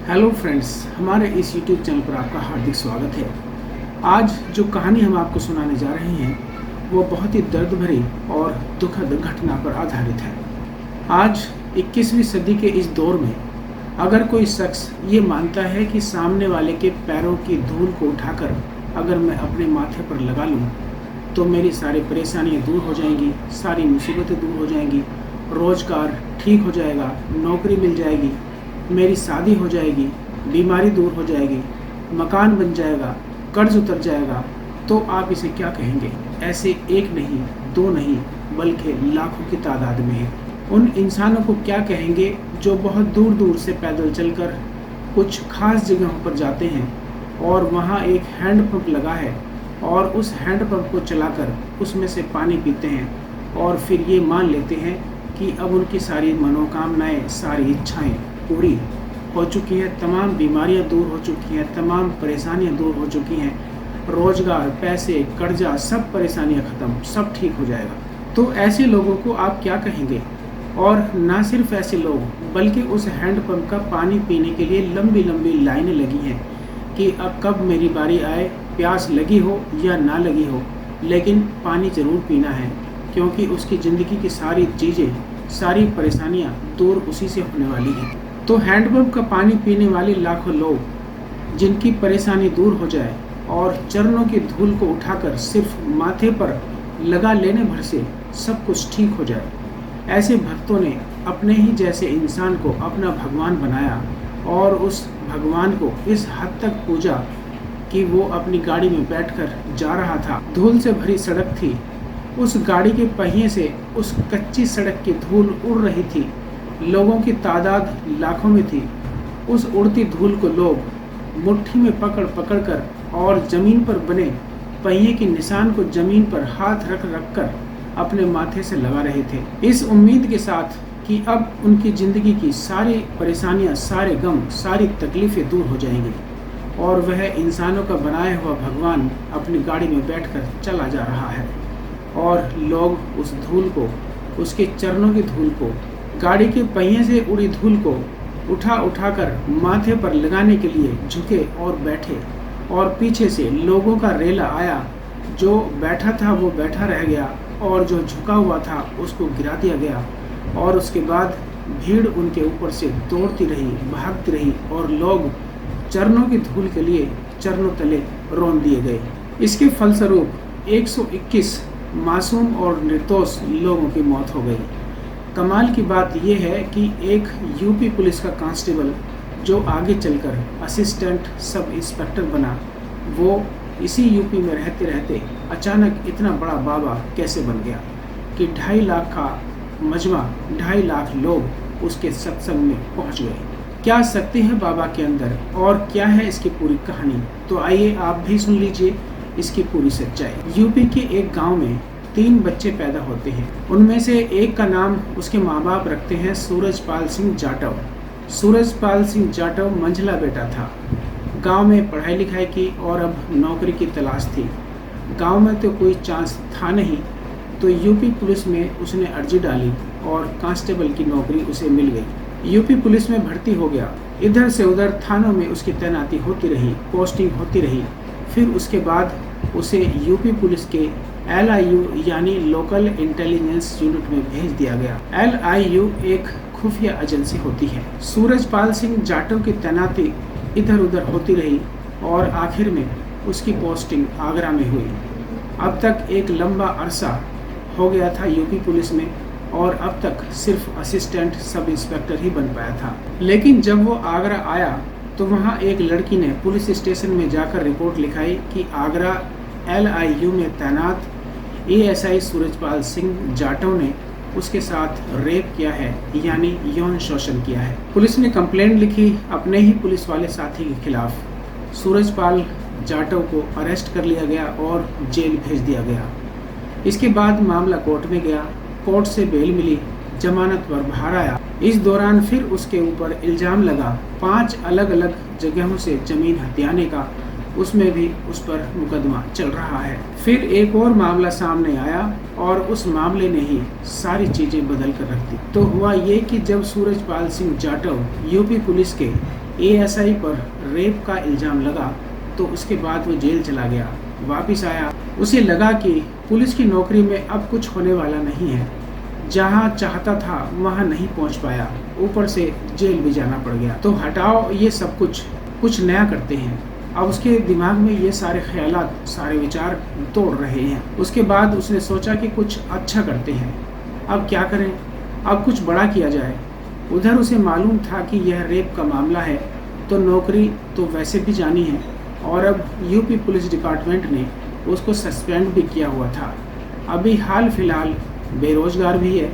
Hello friends, हमारे इस YouTube channel पर आपका हार्दिक स्वागत है। आज जो कहानी हम आपको सुनाने जा रहे हैं वो बहुत ही दर्द भरी और दुखद घटना पर आधारित है। आज 21वीं सदी के इस दौर में अगर कोई शख्स ये मानता है कि सामने वाले के पैरों की धूल को उठाकर अगर मैं अपने माथे पर लगा लूँ तो मेरी सारी परेशानियाँ दूर हो जाएंगी, सारी मुसीबतें दूर हो जाएंगी, रोज़गार ठीक हो जाएगा, नौकरी मिल जाएगी, मेरी शादी हो जाएगी, बीमारी दूर हो जाएगी, मकान बन जाएगा, कर्ज उतर जाएगा, तो आप इसे क्या कहेंगे? ऐसे एक नहीं, दो नहीं, बल्कि लाखों की तादाद में है। उन इंसानों को क्या कहेंगे जो बहुत दूर दूर से पैदल चलकर कुछ खास जगहों पर जाते हैं और वहाँ एक हैंडपंप लगा है और उस हैंडपंप को चलाकर उसमें से पानी पीते हैं और फिर ये मान लेते हैं कि अब उनकी सारी मनोकामनाएं, सारी इच्छाएं पूरी हो चुकी हैं, तमाम बीमारियां दूर हो चुकी हैं, तमाम परेशानियां दूर हो चुकी हैं, रोजगार, पैसे, कर्जा, सब परेशानियां ख़त्म, सब ठीक हो जाएगा। तो ऐसे लोगों को आप क्या कहेंगे? और ना सिर्फ ऐसे लोग बल्कि उस हैंडपंप का पानी पीने के लिए लंबी लंबी लाइनें लगी हैं कि अब कब मेरी बारी आए, प्यास लगी हो या ना लगी हो, लेकिन पानी ज़रूर पीना है, क्योंकि उसकी ज़िंदगी की सारी चीज़ें, सारी परेशानियां दूर उसी से होने वाली हैं। तो हैंडपंप का पानी पीने वाले लाखों लोग जिनकी परेशानी दूर हो जाए और चरणों की धूल को उठाकर सिर्फ माथे पर लगा लेने भर से सब कुछ ठीक हो जाए, ऐसे भक्तों ने अपने ही जैसे इंसान को अपना भगवान बनाया और उस भगवान को इस हद तक पूजा कि वो अपनी गाड़ी में बैठकर जा रहा था। धूल से भरी सड़क थी, उस गाड़ी के पहिए से उस कच्ची सड़क की धूल उड़ रही थी, लोगों की तादाद लाखों में थी। उस उड़ती धूल को लोग मुट्ठी में पकड़ पकड़ कर और ज़मीन पर बने पहिए के निशान को ज़मीन पर हाथ रख रख कर अपने माथे से लगा रहे थे, इस उम्मीद के साथ कि अब उनकी ज़िंदगी की सारी परेशानियां, सारे गम, सारी तकलीफ़ें दूर हो जाएंगी और वह इंसानों का बनाया हुआ भगवान अपनी गाड़ी में बैठकर चला जा रहा है और लोग उस धूल को, उसके चरणों की धूल को, गाड़ी के पहिए से उड़ी धूल को उठाकर माथे पर लगाने के लिए झुके और बैठे और पीछे से लोगों का रेला आया। जो बैठा था वो बैठा रह गया और जो झुका हुआ था उसको गिरा दिया गया और उसके बाद भीड़ उनके ऊपर से दौड़ती रही, भागती रही और लोग चरणों की धूल के लिए चरणों तले रौंद दिए गए। इसके फलस्वरूप 121 मासूम और निर्दोष लोगों की मौत हो गई। कमाल की बात यह है कि एक यूपी पुलिस का कांस्टेबल जो आगे चलकर असिस्टेंट सब इंस्पेक्टर बना, वो इसी यूपी में रहते रहते अचानक इतना बड़ा बाबा कैसे बन गया कि 2.5 लाख का मजमा, 2.5 लाख लोग उसके सत्संग में पहुंच गए। क्या शक्ति है बाबा के अंदर और क्या है इसकी पूरी कहानी? तो आइए आप भी सुन लीजिए इसकी पूरी सच्चाई। यूपी के एक गांव में 3 बच्चे पैदा होते हैं। उनमें से एक का नाम उसके माँ बाप रखते हैं सूरजपाल सिंह जाटव। सूरजपाल सिंह जाटव मंझला बेटा था। गांव में पढ़ाई लिखाई की और अब नौकरी की तलाश थी। गांव में तो कोई चांस था नहीं, तो यूपी पुलिस में उसने अर्जी डाली और कांस्टेबल की नौकरी उसे मिल गई। यूपी पुलिस में भर्ती हो गया। इधर से उधर थानों में उसकी तैनाती होती रही, पोस्टिंग होती रही। फिर उसके बाद उसे यूपी पुलिस के LIU यानी लोकल इंटेलिजेंस यूनिट में भेज दिया गया। LIU एक खुफिया एजेंसी होती है। सूरजपाल सिंह जाटव की तैनाती इधर उधर होती रही और आखिर में उसकी पोस्टिंग आगरा में हुई। अब तक एक लंबा अरसा हो गया था यूपी पुलिस में और अब तक सिर्फ असिस्टेंट सब इंस्पेक्टर ही बन पाया था। लेकिन जब वो आगरा आया तो वहाँ एक लड़की ने पुलिस स्टेशन में जाकर रिपोर्ट लिखाई कि आगरा LIU में तैनात ASI सूरजपाल सिंह जाटव ने उसके साथ रेप किया है, यानी यौन शोषण किया है। पुलिस ने कंप्लेंट लिखी अपने ही पुलिस वाले साथी के खिलाफ। सूरजपाल जाटव को अरेस्ट कर लिया गया और जेल भेज दिया गया। इसके बाद मामला कोर्ट में गया, कोर्ट से बेल मिली, जमानत पर बाहर आया। इस दौरान फिर उसके ऊपर इल्ज़ाम लगा 5 अलग अलग जगहों से ज़मीन हथियाने का, उसमें भी उस पर मुकदमा चल रहा है। फिर एक और मामला सामने आया और उस मामले ने ही सारी चीज़ें बदल कर रख दी। तो हुआ ये कि जब सूरजपाल सिंह जाटव यूपी पुलिस के एएसआई पर रेप का इल्ज़ाम लगा तो उसके बाद वो जेल चला गया। वापस आया, उसे लगा कि पुलिस की नौकरी में अब कुछ होने वाला नहीं है। जहाँ चाहता था वहाँ नहीं पहुँच पाया, ऊपर से जेल भी जाना पड़ गया। तो हटाओ ये सब कुछ नया करते हैं। अब उसके दिमाग में ये सारे ख्यालात, सारे विचार दौड़ रहे हैं। उसके बाद उसने सोचा कि कुछ अच्छा करते हैं। अब क्या करें, अब कुछ बड़ा किया जाए। उधर उसे मालूम था कि यह रेप का मामला है, तो नौकरी तो वैसे भी जानी है, और अब यूपी पुलिस डिपार्टमेंट ने उसको सस्पेंड भी किया हुआ था। अभी हाल फिलहाल बेरोजगार भी है,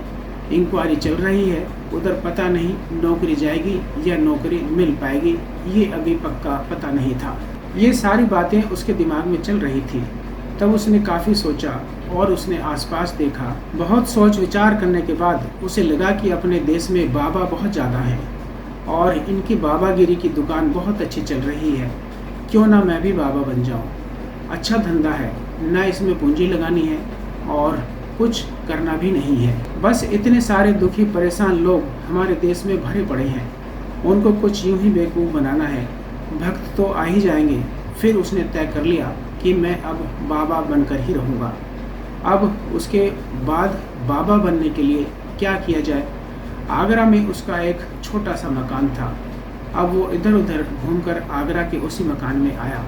इंक्वायरी चल रही है। उधर पता नहीं नौकरी जाएगी या नौकरी मिल पाएगी, ये अभी पक्का पता नहीं था। ये सारी बातें उसके दिमाग में चल रही थी। तब उसने काफ़ी सोचा और उसने आसपास देखा। बहुत सोच विचार करने के बाद उसे लगा कि अपने देश में बाबा बहुत ज़्यादा हैं और इनकी बाबागिरी की दुकान बहुत अच्छी चल रही है। क्यों ना मैं भी बाबा बन जाऊं। अच्छा धंधा है, ना इसमें पूंजी लगानी है और कुछ करना भी नहीं है। बस इतने सारे दुखी परेशान लोग हमारे देश में भरे पड़े हैं, उनको कुछ यूं ही बेवकूफ़ बनाना है। भक्त तो आ ही जाएंगे। फिर उसने तय कर लिया कि मैं अब बाबा बनकर ही रहूँगा। अब उसके बाद बाबा बनने के लिए क्या किया जाए। आगरा में उसका एक छोटा सा मकान था। अब वो इधर उधर घूमकर आगरा के उसी मकान में आया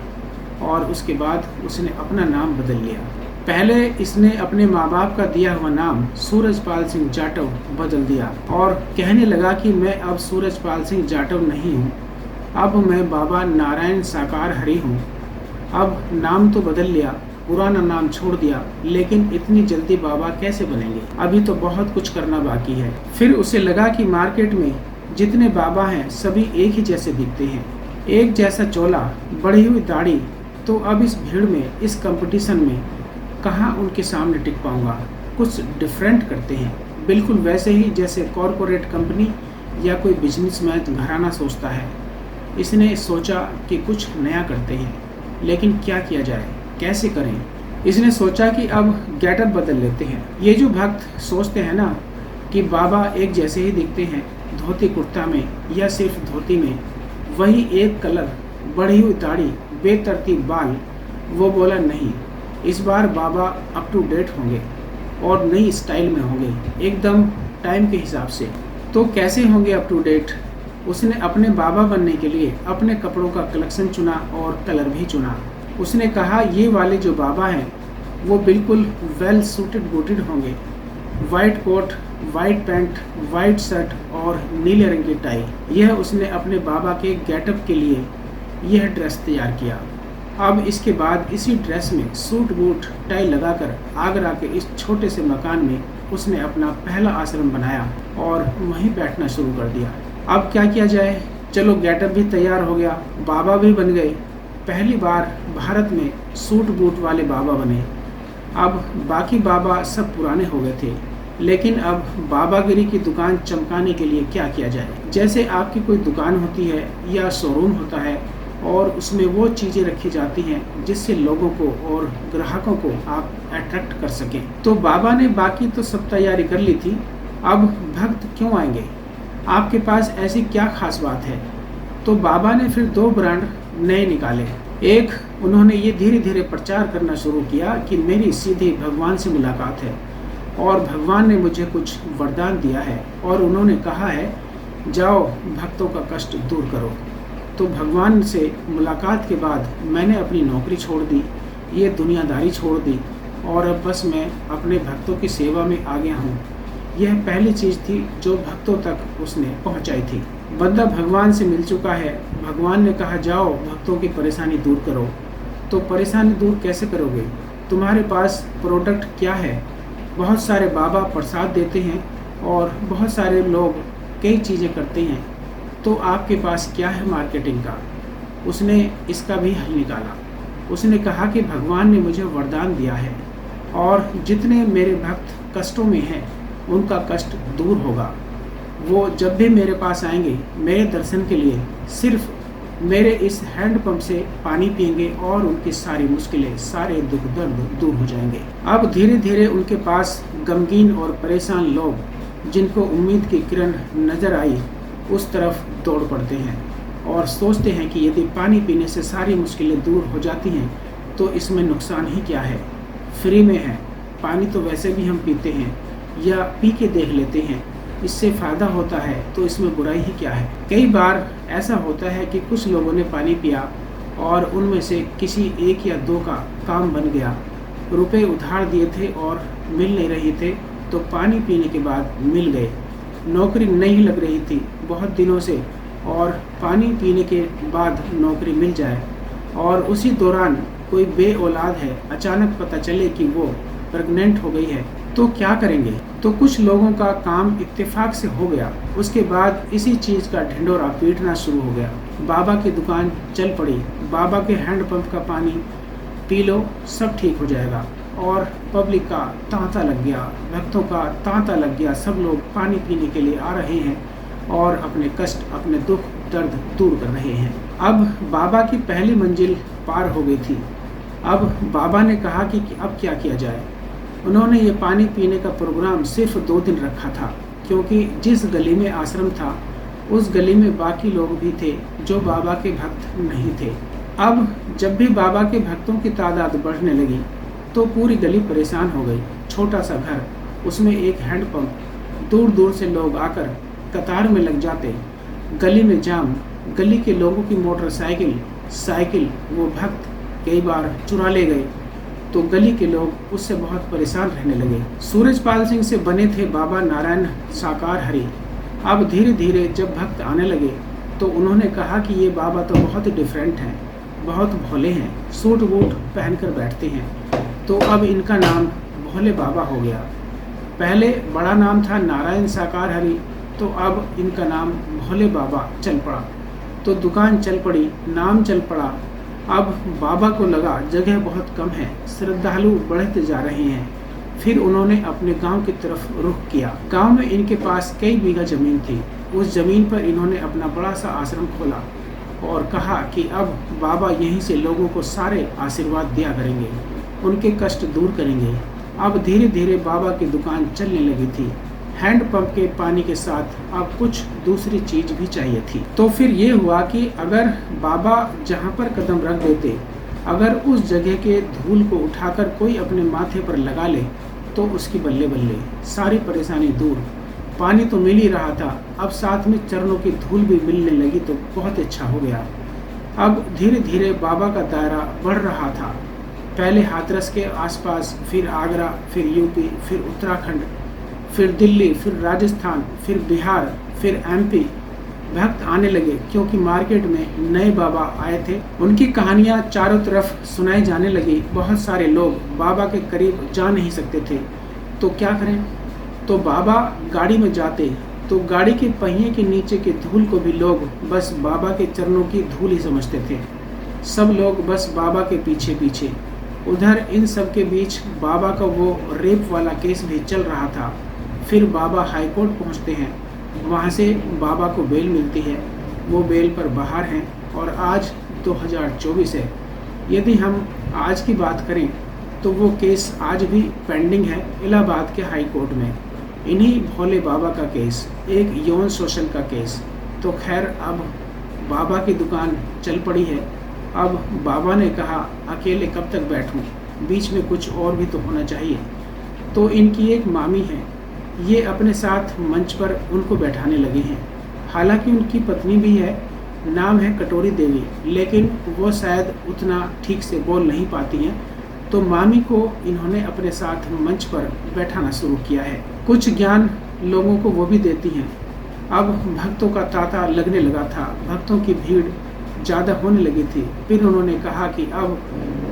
और उसके बाद उसने अपना नाम बदल लिया। पहले इसने अपने माँ बाप का दिया हुआ नाम सूरजपाल सिंह जाटव बदल दिया और कहने लगा कि मैं अब सूरजपाल सिंह जाटव नहीं हूँ, अब मैं बाबा नारायण साकार हरि हूँ। अब नाम तो बदल लिया, पुराना नाम छोड़ दिया, लेकिन इतनी जल्दी बाबा कैसे बनेंगे, अभी तो बहुत कुछ करना बाकी है। फिर उसे लगा कि मार्केट में जितने बाबा हैं सभी एक ही जैसे दिखते हैं, एक जैसा चोला, बढ़ी हुई दाढ़ी। तो अब इस भीड़ में, इस कंपटीशन में कहाँ उनके सामने टिक पाऊंगा। कुछ डिफरेंट करते हैं, बिल्कुल वैसे ही जैसे कॉरपोरेट कंपनी या कोई बिजनेसमैन घराना सोचता है। इसने सोचा कि कुछ नया करते हैं, लेकिन क्या किया जाए, कैसे करें। इसने सोचा कि अब गेटअप बदल लेते हैं। ये जो भक्त सोचते हैं ना कि बाबा एक जैसे ही दिखते हैं, धोती कुर्ता में या सिर्फ धोती में, वही एक कलर, बढ़ी हुई दाढ़ी, बेतरतीब बाल। वो बोला नहीं, इस बार बाबा अप टू डेट होंगे और नई स्टाइल में होंगे, एकदम टाइम के हिसाब से। तो कैसे होंगे अप टू डेट। उसने अपने बाबा बनने के लिए अपने कपड़ों का कलेक्शन चुना और कलर भी चुना। उसने कहा ये वाले जो बाबा हैं वो बिल्कुल वेल सूटेड बूटेड होंगे, white coat, white pant, white shirt और नीले रंग की टाई। यह उसने अपने बाबा के गेटअप के लिए यह ड्रेस तैयार किया। अब इसके बाद इसी ड्रेस में सूट बूट टाई लगाकर आगरा के इस छोटे से मकान में उसने अपना पहला आश्रम बनाया और वहीं बैठना शुरू कर दिया। अब क्या किया जाए। चलो गेटअप भी तैयार हो गया, बाबा भी बन गए। पहली बार भारत में सूट बूट वाले बाबा बने। अब बाकी बाबा सब पुराने हो गए थे, लेकिन अब बाबागिरी की दुकान चमकाने के लिए क्या किया जाए। जैसे आपकी कोई दुकान होती है या शोरूम होता है और उसमें वो चीज़ें रखी जाती हैं जिससे लोगों को और ग्राहकों को आप अट्रैक्ट कर सकें। तो बाबा ने बाकी तो सब तैयारी कर ली थी, अब भक्त क्यों आएंगे, आपके पास ऐसी क्या खास बात है। तो बाबा ने फिर 2 ब्रांड नए निकाले। एक, उन्होंने ये धीरे धीरे प्रचार करना शुरू किया कि मेरी सीधी भगवान से मुलाकात है और भगवान ने मुझे कुछ वरदान दिया है और उन्होंने कहा है जाओ भक्तों का कष्ट दूर करो। तो भगवान से मुलाकात के बाद मैंने अपनी नौकरी छोड़ दी, ये दुनियादारी छोड़ दी और अब बस मैं अपने भक्तों की सेवा में आ गया हूँ। यह पहली चीज़ थी जो भक्तों तक उसने पहुँचाई थी। बंदा भगवान से मिल चुका है, भगवान ने कहा जाओ भक्तों की परेशानी दूर करो। तो परेशानी दूर कैसे करोगे, तुम्हारे पास प्रोडक्ट क्या है। बहुत सारे बाबा प्रसाद देते हैं और बहुत सारे लोग कई चीज़ें करते हैं, तो आपके पास क्या है मार्केटिंग का। उसने इसका भी हल निकाला। उसने कहा कि भगवान ने मुझे वरदान दिया है और जितने मेरे भक्त कष्टों में हैं उनका कष्ट दूर होगा। वो जब भी मेरे पास आएंगे मेरे दर्शन के लिए, सिर्फ मेरे इस हैंडपंप से पानी पिएंगे और उनकी सारी मुश्किलें, सारे दुख दर्द दूर हो जाएंगे। अब धीरे धीरे उनके पास गमगीन और परेशान लोग जिनको उम्मीद की किरण नजर आई उस तरफ दौड़ पड़ते हैं। और सोचते हैं कि यदि पानी पीने से सारी मुश्किलें दूर हो जाती हैं तो इसमें नुकसान ही क्या है, फ्री में है, पानी तो वैसे भी हम पीते हैं या पी के देख लेते हैं, इससे फ़ायदा होता है तो इसमें बुराई ही क्या है। कई बार ऐसा होता है कि कुछ लोगों ने पानी पिया और उनमें से किसी एक या दो का काम बन गया, रुपए उधार दिए थे और मिल नहीं रहे थे तो पानी पीने के बाद मिल गए, नौकरी नहीं लग रही थी बहुत दिनों से और पानी पीने के बाद नौकरी मिल जाए, और उसी दौरान कोई बे औलाद है, अचानक पता चले कि वो प्रेग्नेंट हो गई है, तो क्या करेंगे। तो कुछ लोगों का काम इत्तेफाक से हो गया, उसके बाद इसी चीज़ का ढिंढोरा पीटना शुरू हो गया। बाबा की दुकान चल पड़ी, बाबा के हैंडपंप का पानी पी लो सब ठीक हो जाएगा, और पब्लिक का तांता लग गया, भक्तों का तांता लग गया। सब लोग पानी पीने के लिए आ रहे हैं और अपने कष्ट, अपने दुख दर्द दूर कर रहे हैं। अब बाबा की पहली मंजिल पार हो गई थी। अब बाबा ने कहा कि अब क्या किया जाए। उन्होंने ये पानी पीने का प्रोग्राम सिर्फ 2 दिन रखा था, क्योंकि जिस गली में आश्रम था उस गली में बाकी लोग भी थे जो बाबा के भक्त नहीं थे। अब जब भी बाबा के भक्तों की तादाद बढ़ने लगी तो पूरी गली परेशान हो गई। छोटा सा घर, उसमें एक हैंडपंप, दूर दूर से लोग आकर कतार में लग जाते, गली में जाम, गली के लोगों की मोटरसाइकिल, साइकिल वो भक्त कई बार चुरा ले गए, तो गली के लोग उससे बहुत परेशान रहने लगे। सूरजपाल सिंह से बने थे बाबा नारायण साकार हरि। अब धीरे धीरे जब भक्त आने लगे तो उन्होंने कहा कि ये बाबा तो बहुत डिफरेंट हैं, बहुत भोले हैं, सूट वूट पहनकर बैठते हैं, तो अब इनका नाम भोले बाबा हो गया। पहले बड़ा नाम था नारायण साकार हरि, तो अब इनका नाम भोले बाबा चल पड़ा। तो दुकान चल पड़ी, नाम चल पड़ा। अब बाबा को लगा जगह बहुत कम है, श्रद्धालु बढ़ते जा रहे हैं। फिर उन्होंने अपने गांव की तरफ रुख किया। गांव में इनके पास कई बीघा जमीन थी। उस जमीन पर इन्होंने अपना बड़ा सा आश्रम खोला और कहा कि अब बाबा यहीं से लोगों को सारे आशीर्वाद दिया करेंगे, उनके कष्ट दूर करेंगे। अब धीरे धीरे बाबा की दुकान चलने लगी थी। हैंडपंप के पानी के साथ अब कुछ दूसरी चीज भी चाहिए थी। तो फिर ये हुआ कि अगर बाबा जहाँ पर कदम रख देते, अगर उस जगह के धूल को उठाकर कोई अपने माथे पर लगा ले तो उसकी बल्ले बल्ले, सारी परेशानी दूर। पानी तो मिल ही रहा था, अब साथ में चरणों की धूल भी मिलने लगी तो बहुत अच्छा हो गया। अब धीरे धीरे बाबा का दायरा बढ़ रहा था। पहले हाथरस के आसपास, फिर आगरा, फिर यूपी, फिर उत्तराखंड, फिर दिल्ली, फिर राजस्थान, फिर बिहार, फिर एमपी भक्त आने लगे, क्योंकि मार्केट में नए बाबा आए थे। उनकी कहानियां चारों तरफ सुनाई जाने लगी। बहुत सारे लोग बाबा के करीब जा नहीं सकते थे, तो क्या करें। तो बाबा गाड़ी में जाते तो गाड़ी के पहिए के नीचे के धूल को भी लोग बस बाबा के चरणों की धूल ही समझते थे। सब लोग बस बाबा के पीछे पीछे। उधर इन सब के बीच बाबा का वो रेप वाला केस भी चल रहा था। फिर बाबा हाई कोर्ट पहुँचते हैं, वहाँ से बाबा को बेल मिलती है, वो बेल पर बाहर हैं और आज 2024 है। यदि हम आज की बात करें तो वो केस आज भी पेंडिंग है इलाहाबाद के हाई कोर्ट में। इन्हीं भोले बाबा का केस, एक यौन शोषण का केस। तो खैर अब बाबा की दुकान चल पड़ी है। अब बाबा ने कहा अकेले कब तक बैठूं, बीच में कुछ और भी तो होना चाहिए। तो इनकी एक मामी है, ये अपने साथ मंच पर उनको बैठाने लगे हैं। हालांकि उनकी पत्नी भी है, नाम है कटोरी देवी, लेकिन वो शायद उतना ठीक से बोल नहीं पाती हैं। तो मामी को इन्होंने अपने साथ मंच पर बैठाना शुरू किया है। कुछ ज्ञान लोगों को वो भी देती हैं। अब भक्तों का तांता लगने लगा था, भक्तों की भीड़ ज़्यादा होने लगी थी। फिर उन्होंने कहा कि अब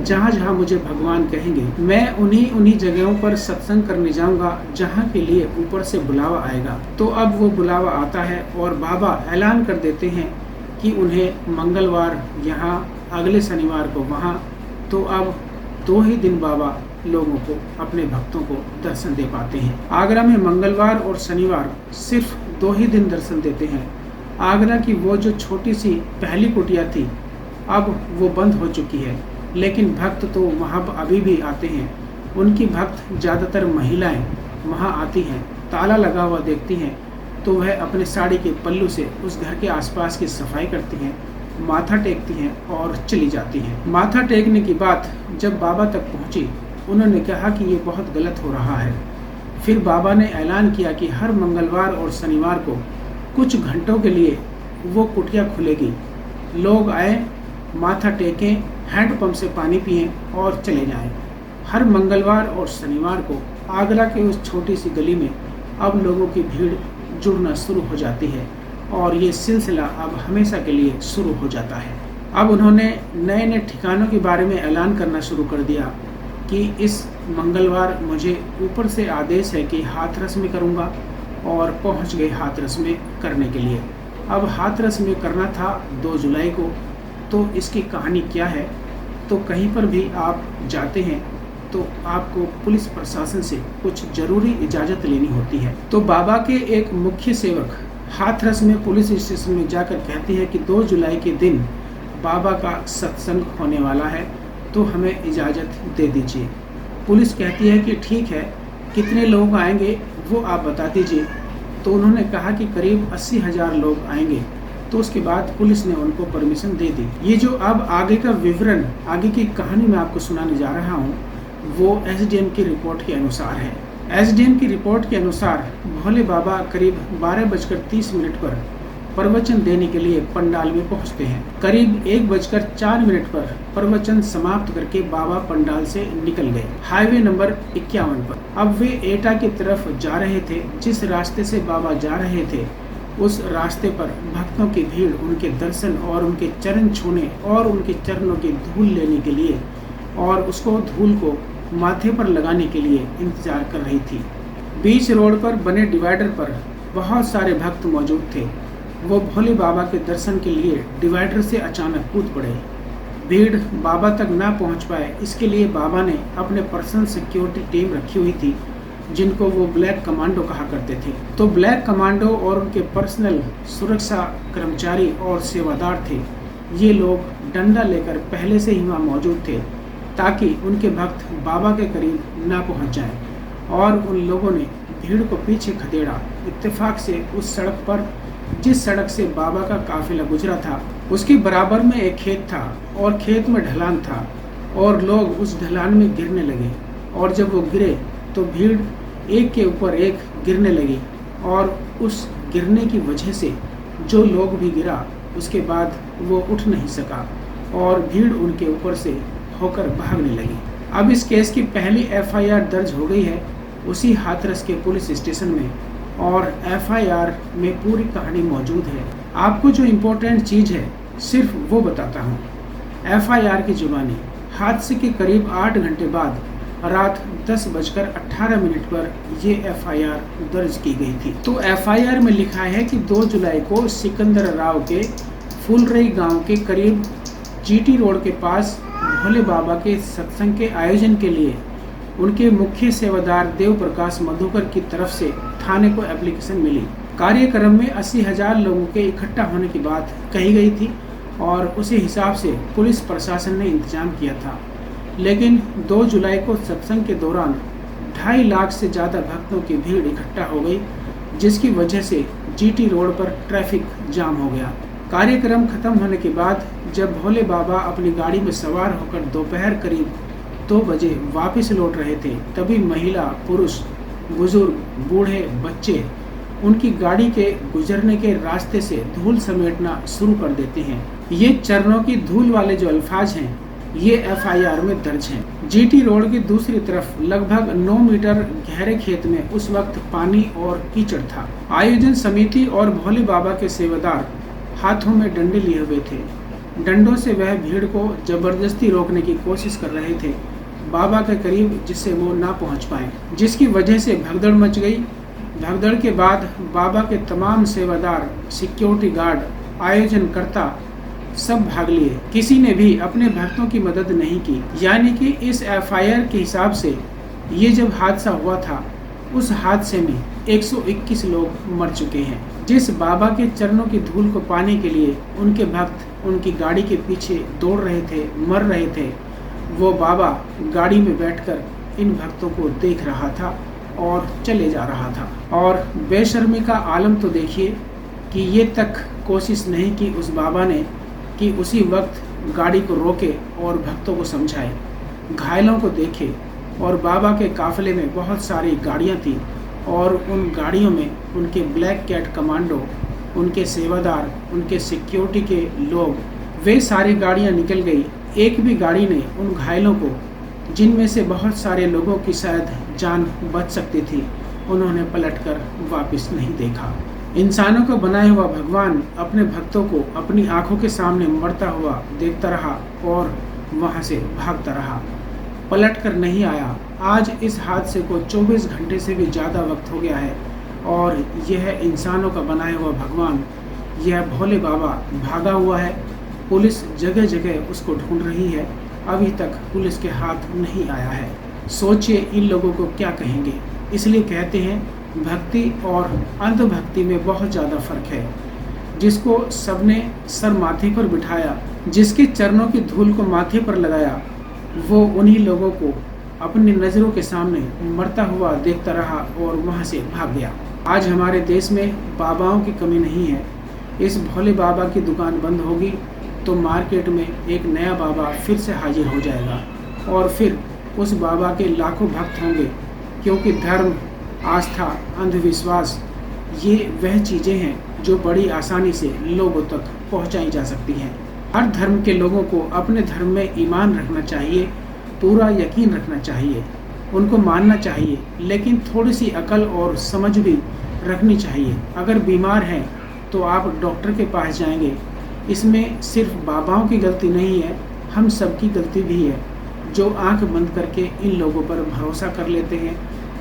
जहाँ जहाँ मुझे भगवान कहेंगे, मैं उन्हीं जगहों पर सत्संग करने जाऊँगा जहाँ के लिए ऊपर से बुलावा आएगा। तो अब वो बुलावा आता है और बाबा ऐलान कर देते हैं कि उन्हें मंगलवार यहाँ, अगले शनिवार को वहाँ। तो अब 2 ही दिन बाबा लोगों को, अपने भक्तों को दर्शन दे पाते हैं। आगरा में मंगलवार और शनिवार सिर्फ 2 ही दिन दर्शन देते हैं। आगरा की वो जो छोटी सी पहली कुटिया थी अब वो बंद हो चुकी है, लेकिन भक्त तो वहाँ अभी भी आते हैं। उनकी भक्त ज़्यादातर महिलाएं वहाँ आती हैं, ताला लगा हुआ देखती हैं, तो वह अपने साड़ी के पल्लू से उस घर के आसपास की सफाई करती हैं, माथा टेकती हैं और चली जाती हैं। माथा टेकने की बात जब बाबा तक पहुंची, उन्होंने कहा कि ये बहुत गलत हो रहा है। फिर बाबा ने ऐलान किया कि हर मंगलवार और शनिवार को कुछ घंटों के लिए वो कुटिया खुलेगी। लोग आए, माथा टेकें, हैंडपंप से पानी पिएं और चले जाएं। हर मंगलवार और शनिवार को आगरा के उस छोटी सी गली में अब लोगों की भीड़ जुड़ना शुरू हो जाती है और ये सिलसिला अब हमेशा के लिए शुरू हो जाता है। अब उन्होंने नए नए ठिकानों के बारे में ऐलान करना शुरू कर दिया कि इस मंगलवार मुझे ऊपर से आदेश है कि हाथरस में करूँगा, और पहुँच गए हाथरस में करने के लिए। अब हाथरस में करना था 2 जुलाई को। तो इसकी कहानी क्या है, तो कहीं पर भी आप जाते हैं तो आपको पुलिस प्रशासन से कुछ जरूरी इजाज़त लेनी होती है। तो बाबा के एक मुख्य सेवक हाथरस में पुलिस स्टेशन में जाकर कहते हैं कि 2 जुलाई के दिन बाबा का सत्संग होने वाला है, तो हमें इजाज़त दे दीजिए। पुलिस कहती है कि ठीक है, कितने लोग आएंगे वो आप बता दीजिए। तो उन्होंने कहा कि करीब 80,000 लोग आएंगे। तो उसके बाद पुलिस ने उनको परमिशन दे दी। ये जो अब आगे का विवरण, आगे की कहानी मैं आपको सुनाने जा रहा हूँ, वो एसडीएम की रिपोर्ट के अनुसार है। एसडीएम की रिपोर्ट के अनुसार भोले बाबा करीब 12:30 पर प्रवचन देने के लिए पंडाल में पहुंचते हैं। करीब 1:04 पर प्रवचन समाप्त करके बाबा पंडाल से निकल गए हाईवे नंबर 51 पर। अब वे एटा की तरफ जा रहे थे। जिस रास्ते से बाबा जा रहे थे, उस रास्ते पर भक्तों की भीड़ उनके दर्शन और उनके चरण छूने और उनके चरणों की धूल लेने के लिए और उसको धूल को माथे पर लगाने के लिए इंतजार कर रही थी। बीच रोड पर बने डिवाइडर पर बहुत सारे भक्त मौजूद थे। वो भोले बाबा के दर्शन के लिए डिवाइडर से अचानक कूद पड़े। भीड़ बाबा तक ना पहुंच पाए, इसके लिए बाबा ने अपने पर्सनल सिक्योरिटी टीम रखी हुई थी, जिनको वो ब्लैक कमांडो कहा करते थे। तो ब्लैक कमांडो और उनके पर्सनल सुरक्षा कर्मचारी और सेवादार थे। ये लोग डंडा लेकर पहले से ही वहाँ मौजूद थे ताकि उनके भक्त बाबा के करीब ना पहुंच जाएं। और उन लोगों ने भीड़ को पीछे खदेड़ा। इत्तेफाक से उस सड़क पर, जिस सड़क से बाबा का काफिला गुजरा था, उसके बराबर में एक खेत था और खेत में ढलान था और लोग उस ढलान में गिरने लगे। और जब वो गिरे तो भीड़ एक के ऊपर एक गिरने लगी और उस गिरने की वजह से जो लोग भी गिरा, उसके बाद वो उठ नहीं सका और भीड़ उनके ऊपर से होकर भागने लगी। अब इस केस की पहली एफआईआर दर्ज हो गई है उसी हाथरस के पुलिस स्टेशन में, और एफआईआर में पूरी कहानी मौजूद है। आपको जो इम्पोर्टेंट चीज़ है सिर्फ वो बताता हूँ। एफआईआर की जुबानी हादसे के करीब 8 घंटे बाद रात 10:18 पर ये एफआईआर दर्ज की गई थी। तो एफआईआर में लिखा है कि 2 जुलाई को सिकंदर राव के फुलरई गांव के करीब जीटी रोड के पास भोले बाबा के सत्संग के आयोजन के लिए उनके मुख्य सेवादार देव प्रकाश मधुकर की तरफ से थाने को एप्लीकेशन मिली। कार्यक्रम में 80,000 लोगों के इकट्ठा होने की बात कही गई थी और उसी हिसाब से पुलिस प्रशासन ने इंतजाम किया था। लेकिन 2 जुलाई को सत्संग के दौरान 2.5 लाख से ज़्यादा भक्तों की भीड़ इकट्ठा हो गई, जिसकी वजह से जीटी रोड पर ट्रैफिक जाम हो गया। कार्यक्रम खत्म होने के बाद जब भोले बाबा अपनी गाड़ी में सवार होकर दोपहर करीब 2 बजे वापस लौट रहे थे, तभी महिला, पुरुष, बुजुर्ग, बूढ़े, बच्चे उनकी गाड़ी के गुजरने के रास्ते से धूल समेटना शुरू कर देते हैं। ये चरणों की धूल वाले जो अल्फाज हैं, ये एफआईआर में दर्ज हैं। जीटी रोड की दूसरी तरफ लगभग 9 मीटर गहरे खेत में उस वक्त पानी और कीचड़ था। आयोजन समिति और भोले बाबा के सेवादार हाथों में डंडे लिए हुए थे। डंडों से वह भीड़ को जबरदस्ती रोकने की कोशिश कर रहे थे बाबा के करीब, जिससे वो ना पहुंच पाए, जिसकी वजह से भगदड़ मच गई। भगदड़ के बाद बाबा के तमाम सेवादार, सिक्योरिटी गार्ड, आयोजनकर्ता सब भाग लिए। किसी ने भी अपने भक्तों की मदद नहीं की। यानी कि इस एफआईआर के हिसाब से ये जब हादसा हुआ था, उस हादसे में 121 लोग मर चुके हैं। जिस बाबा के चरणों की धूल को पाने के लिए उनके भक्त उनकी गाड़ी के पीछे दौड़ रहे थे, मर रहे थे, वो बाबा गाड़ी में बैठकर इन भक्तों को देख रहा था और चले जा रहा था। और बेशर्मी का आलम तो देखिए कि ये तक कोशिश नहीं की उस बाबा ने कि उसी वक्त गाड़ी को रोके और भक्तों को समझाए, घायलों को देखे। और बाबा के काफिले में बहुत सारी गाड़ियाँ थी और उन गाड़ियों में उनके ब्लैक कैट कमांडो, उनके सेवादार, उनके सिक्योरिटी के लोग, वे सारी गाड़ियाँ निकल गई। एक भी गाड़ी ने उन घायलों को, जिनमें से बहुत सारे लोगों की शायद जान बच सकती थी, उन्होंने पलटकर वापस नहीं देखा। इंसानों को बनाए हुआ भगवान अपने भक्तों को अपनी आंखों के सामने मरता हुआ देखता रहा और वहां से भागता रहा, पलट कर नहीं आया। आज इस हादसे को 24 घंटे से भी ज़्यादा वक्त हो गया है और यह इंसानों का बनाया हुआ भगवान, यह भोले बाबा भागा हुआ है। पुलिस जगह जगह उसको ढूंढ रही है, अभी तक पुलिस के हाथ नहीं आया है। सोचिए इन लोगों को क्या कहेंगे। इसलिए कहते हैं भक्ति और अंधभक्ति में बहुत ज़्यादा फर्क है। जिसको सबने सर माथे पर बिठाया, जिसके चरणों की धूल को माथे पर लगाया, वो उन्हीं लोगों को अपनी नज़रों के सामने मरता हुआ देखता रहा और वहाँ से भाग गया। आज हमारे देश में बाबाओं की कमी नहीं है। इस भोले बाबा की दुकान बंद होगी तो मार्केट में एक नया बाबा फिर से हाजिर हो जाएगा और फिर उस बाबा के लाखों भक्त होंगे, क्योंकि धर्म, आस्था, अंधविश्वास ये वह चीज़ें हैं जो बड़ी आसानी से लोगों तक पहुंचाई जा सकती हैं। हर धर्म के लोगों को अपने धर्म में ईमान रखना चाहिए, पूरा यकीन रखना चाहिए, उनको मानना चाहिए, लेकिन थोड़ी सी अकल और समझ भी रखनी चाहिए। अगर बीमार हैं तो आप डॉक्टर के पास जाएंगे। इसमें सिर्फ बाबाओं की गलती नहीं है, हम सबकी गलती भी है जो आंख बंद करके इन लोगों पर भरोसा कर लेते हैं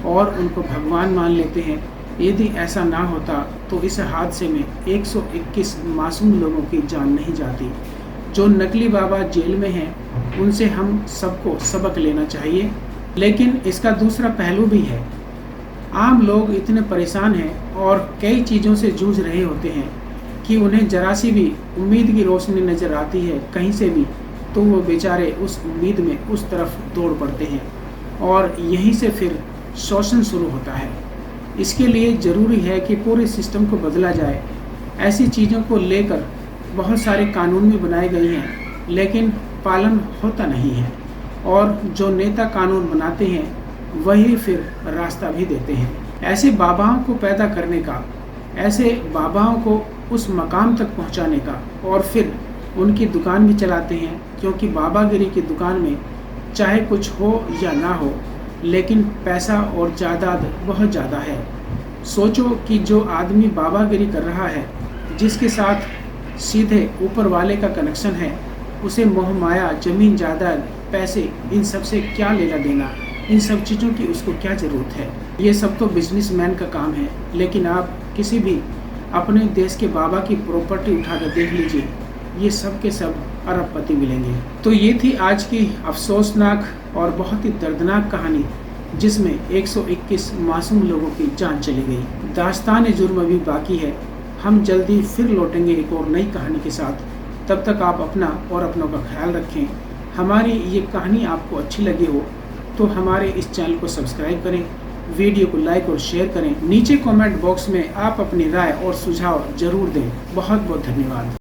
और उनको भगवान मान लेते हैं। यदि ऐसा ना होता तो इस हादसे में 121 मासूम लोगों की जान नहीं जाती। जो नकली बाबा जेल में हैं उनसे हम सबको सबक लेना चाहिए। लेकिन इसका दूसरा पहलू भी है। आम लोग इतने परेशान हैं और कई चीज़ों से जूझ रहे होते हैं कि उन्हें जरा सी भी उम्मीद की रोशनी नज़र आती है कहीं से भी, तो वो बेचारे उस उम्मीद में उस तरफ दौड़ पड़ते हैं और यहीं से फिर शोषण शुरू होता है। इसके लिए ज़रूरी है कि पूरे सिस्टम को बदला जाए। ऐसी चीज़ों को लेकर बहुत सारे कानून भी बनाए गए हैं, लेकिन पालन होता नहीं है और जो नेता कानून बनाते हैं वही फिर रास्ता भी देते हैं। ऐसे बाबाओं को पैदा करने का, ऐसे बाबाओं को उस मकाम तक पहुंचाने का, और फिर उनकी दुकान भी चलाते हैं, क्योंकि बाबागिरी की दुकान में चाहे कुछ हो या ना हो, लेकिन पैसा और जायदाद बहुत ज़्यादा है। सोचो कि जो आदमी बाबागिरी कर रहा है, जिसके साथ सीधे ऊपर वाले का कनेक्शन है, उसे मोह माया, ज़मीन जायदाद, पैसे, इन सब से क्या लेना देना, इन सब चीज़ों की उसको क्या ज़रूरत है। ये सब तो बिजनेसमैन का काम है। लेकिन आप किसी भी अपने देश के बाबा की प्रॉपर्टी उठाकर देख लीजिए, ये सब के सब अरबपति मिलेंगे। तो ये थी आज की अफसोसनाक और बहुत ही दर्दनाक कहानी, जिसमें 121 मासूम लोगों की जान चली गई। दास्तान जुर्म अभी बाकी है। हम जल्दी फिर लौटेंगे एक और नई कहानी के साथ। तब तक आप अपना और अपनों का ख्याल रखें। हमारी ये कहानी आपको अच्छी लगी हो तो हमारे इस चैनल को सब्सक्राइब करें, वीडियो को लाइक और शेयर करें। नीचे कमेंट बॉक्स में आप अपनी राय और सुझाव जरूर दें। बहुत बहुत धन्यवाद।